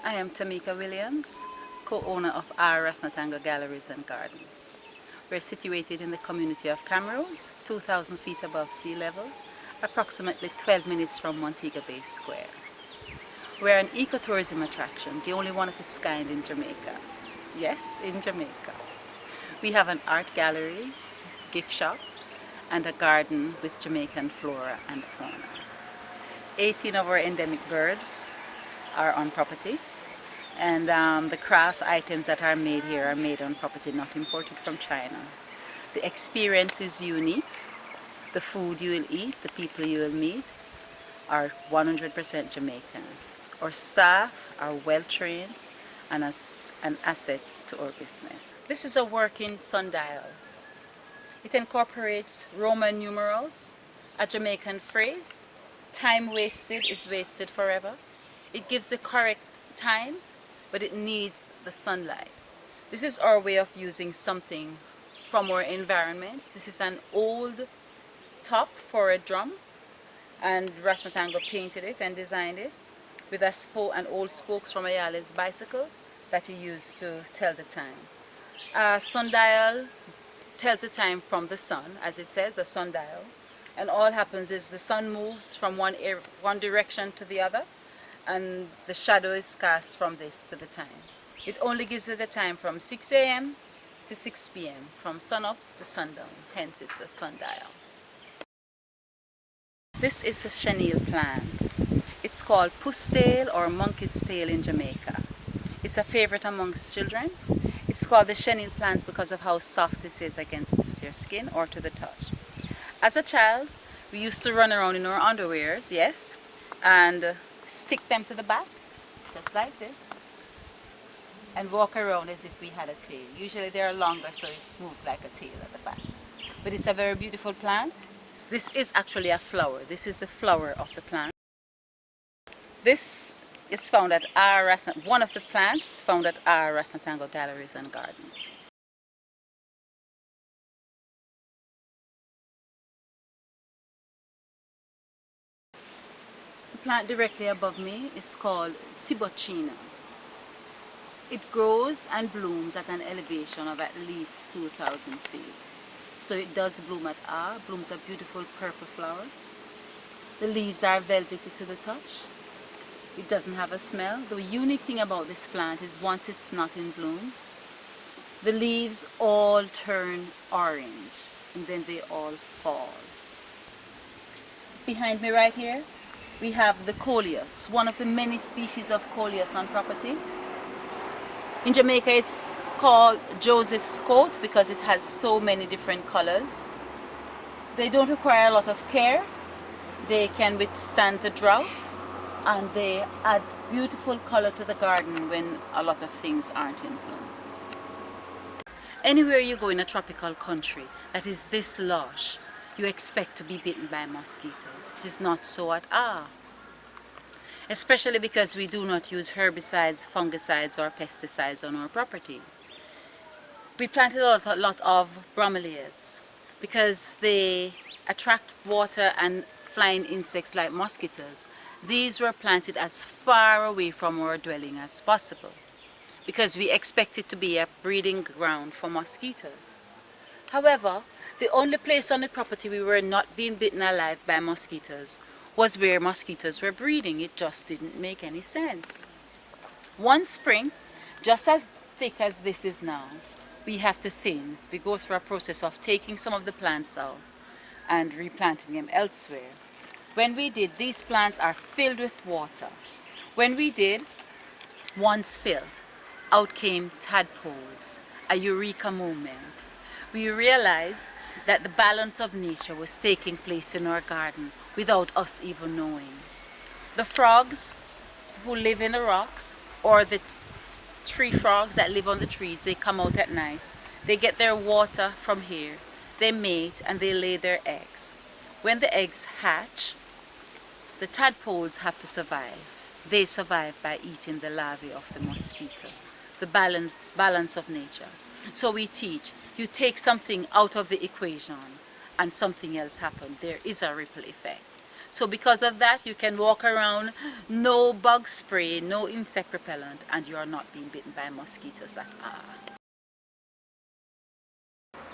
I am Tamika Williams, co-owner of Ahhh Natango Galleries and Gardens. We're situated in the community of Camrose, 2,000 feet above sea level, approximately 12 minutes from Montego Bay Square. We're an ecotourism attraction, the only one of its kind in Jamaica. Yes, in Jamaica. We have an art gallery, gift shop, and a garden with Jamaican flora and fauna. 18 of our endemic birds are on property, and the craft items that are made here are made on property, not imported from China. The experience is unique. The food you will eat, the people you will meet are 100% Jamaican. Our staff are well trained and an asset to our business. This is a working sundial. It incorporates Roman numerals, a Jamaican phrase, time wasted is wasted forever. It gives the correct time, but it needs the sunlight. This is our way of using something from our environment. This is an old top for a drum, and Natango painted it and designed it with an old spokes from Ayala's bicycle that he used to tell the time. A sundial tells the time from the sun, as it says, a sundial, and all happens is the sun moves from one direction to the other, and the shadow is cast from this to the time. It only gives you the time from 6 a.m. to 6 p.m., from sun up to sundown, hence it's a sundial. This is a chenille plant. It's called puss-tail or monkey's tail in Jamaica. It's a favorite amongst children. It's called the chenille plant because of how soft this is against your skin or to the touch. As a child, we used to run around in our underwears, yes, and stick them to the back, just like this, and walk around as if we had a tail. Usually they are longer, so it moves like a tail at the back. But it's a very beautiful plant. This is actually a flower. This is the flower of the plant. This is found at one of the plants found at Ahhh Natango Galleries and Gardens. The plant directly above me is called tiburtina. It grows and blooms at an elevation of at least 2,000 feet. So it does bloom at Ahhh, blooms a beautiful purple flower. The leaves are velvety to the touch. It doesn't have a smell. The unique thing about this plant is once it's not in bloom, the leaves all turn orange and then they all fall. Behind me right here, we have the coleus, one of the many species of coleus on property. In Jamaica it's called Joseph's coat because it has so many different colors. They don't require a lot of care. They can withstand the drought, and they add beautiful color to the garden when a lot of things aren't in bloom. Anywhere you go in a tropical country that is this lush, you expect to be bitten by mosquitoes. It is not so at Ahhh. Especially because we do not use herbicides, fungicides or pesticides on our property. We planted a lot of bromeliads because they attract water and flying insects like mosquitoes. These were planted as far away from our dwelling as possible because we expect it to be a breeding ground for mosquitoes. However, the only place on the property we were not being bitten alive by mosquitoes was where mosquitoes were breeding. It just didn't make any sense. One spring, just as thick as this is now, we have to thin. We go through a process of taking some of the plants out and replanting them elsewhere. When we did, these plants are filled with water. When we did, one spilled. Out came tadpoles, a eureka moment. We realized that the balance of nature was taking place in our garden without us even knowing. The frogs who live in the rocks, or the tree frogs that live on the trees, they come out at night. They get their water from here. They mate and they lay their eggs. When the eggs hatch, the tadpoles have to survive. They survive by eating the larvae of the mosquito. The balance of nature. So we teach, you take something out of the equation and something else happens. There is a ripple effect. So because of that, you can walk around, no bug spray, no insect repellent, and you are not being bitten by mosquitoes at all.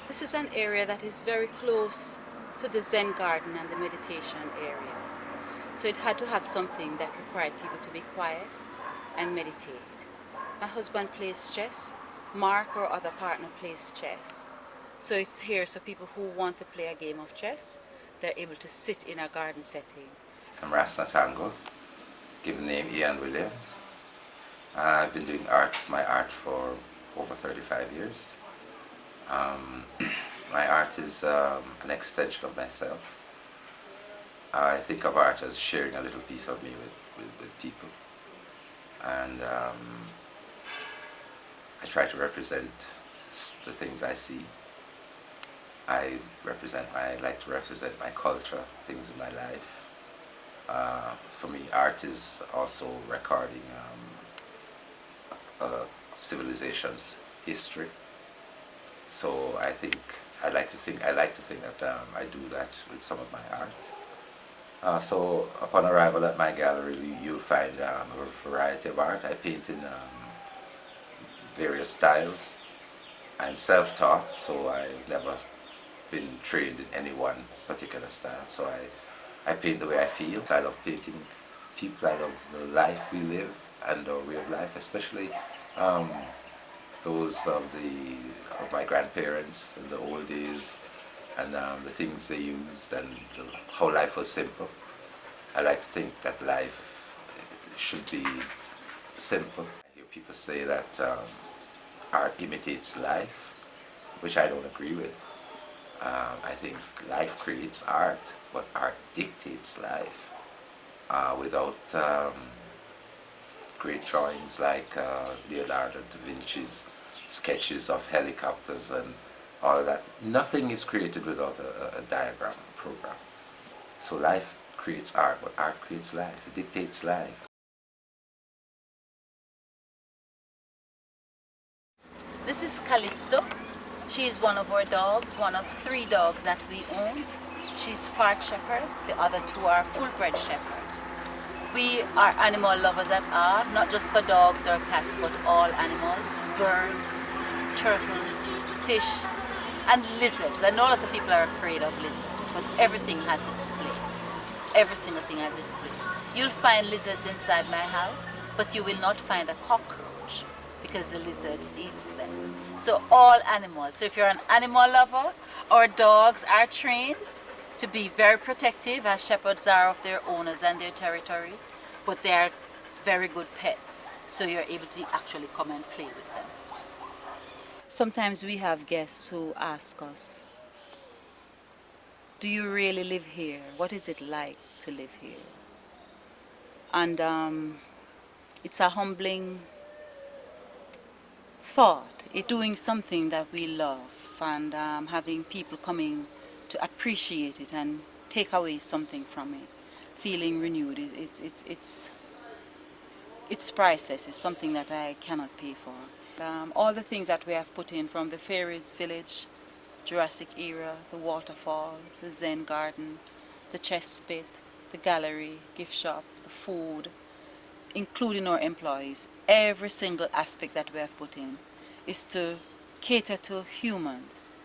This is an area that is very close to the Zen garden and the meditation area. So it had to have something that required people to be quiet and meditate. My husband plays chess, Mark, our other partner, plays chess. So it's here so people who want to play a game of chess, they're able to sit in a garden setting. I'm Natango, given name Ian Williams. I've been doing my art for over 35 years. My art is an extension of myself. I think of art as sharing a little piece of me with people. And I try to represent the things I see. I like to represent my culture, things in my life. For me, art is also recording civilization's history. So I like to think that I do that with some of my art. So upon arrival at my gallery, you'll find a variety of art. I paint in various styles. I'm self-taught, so I've never been trained in any one particular style. So I paint the way I feel. I love painting people. I love the life we live and our way of life, especially those of my grandparents in the old days, and the things they used, and how life was simple. I like to think that life should be simple. I hear people say that art imitates life, which I don't agree with. I think life creates art, but art dictates life. Without great drawings like Leonardo da Vinci's sketches of helicopters and all of that, nothing is created without a diagram program. So life creates art, but art creates life. It dictates life. This is Callisto. She is one of our dogs, one of 3 dogs that we own. She's part shepherd, the other 2 are full-bred shepherds. We are animal lovers at Ahhh, not just for dogs or cats, but all animals, birds, turtle, fish, and lizards. I know a lot of people are afraid of lizards, but everything has its place. Every single thing has its place. You'll find lizards inside my house, but you will not find a cockroach because the lizard eats them. So all animals, so if you're an animal lover, our dogs are trained to be very protective, as shepherds are of their owners and their territory, but they are very good pets, so you're able to actually come and play with them. Sometimes we have guests who ask us, do you really live here? What is it like to live here? And it's a humbling thought. It's doing something that we love, and having people coming to appreciate it and take away something from it, feeling renewed, it's priceless. It's something that I cannot pay for. All the things that we have put in, from the fairies village, Jurassic era, the waterfall, the Zen garden, the chess pit, the gallery, gift shop, the food, including our employees, every single aspect that we have put in is to cater to humans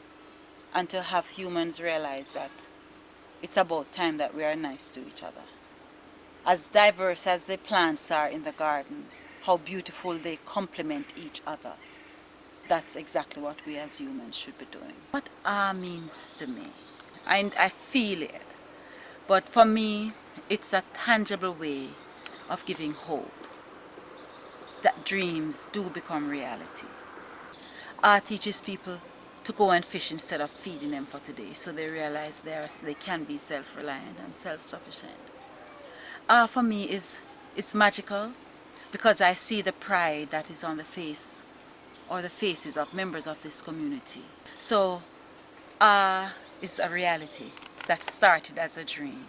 and to have humans realize that it's about time that we are nice to each other. As diverse as the plants are in the garden, how beautiful they complement each other. That's exactly what we as humans should be doing. What Ahhh means to me, I feel it, but for me, it's a tangible way of giving hope that dreams do become reality. Ahhh teaches people to go and fish instead of feeding them for today, so they realize they can be self-reliant and self-sufficient. Ahhh for me it's magical because I see the pride that is on the face or the faces of members of this community. So Ahhh is a reality that started as a dream,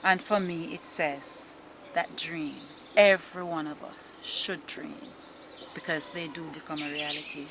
and for me it says that dream, every one of us should dream, because they do become a reality.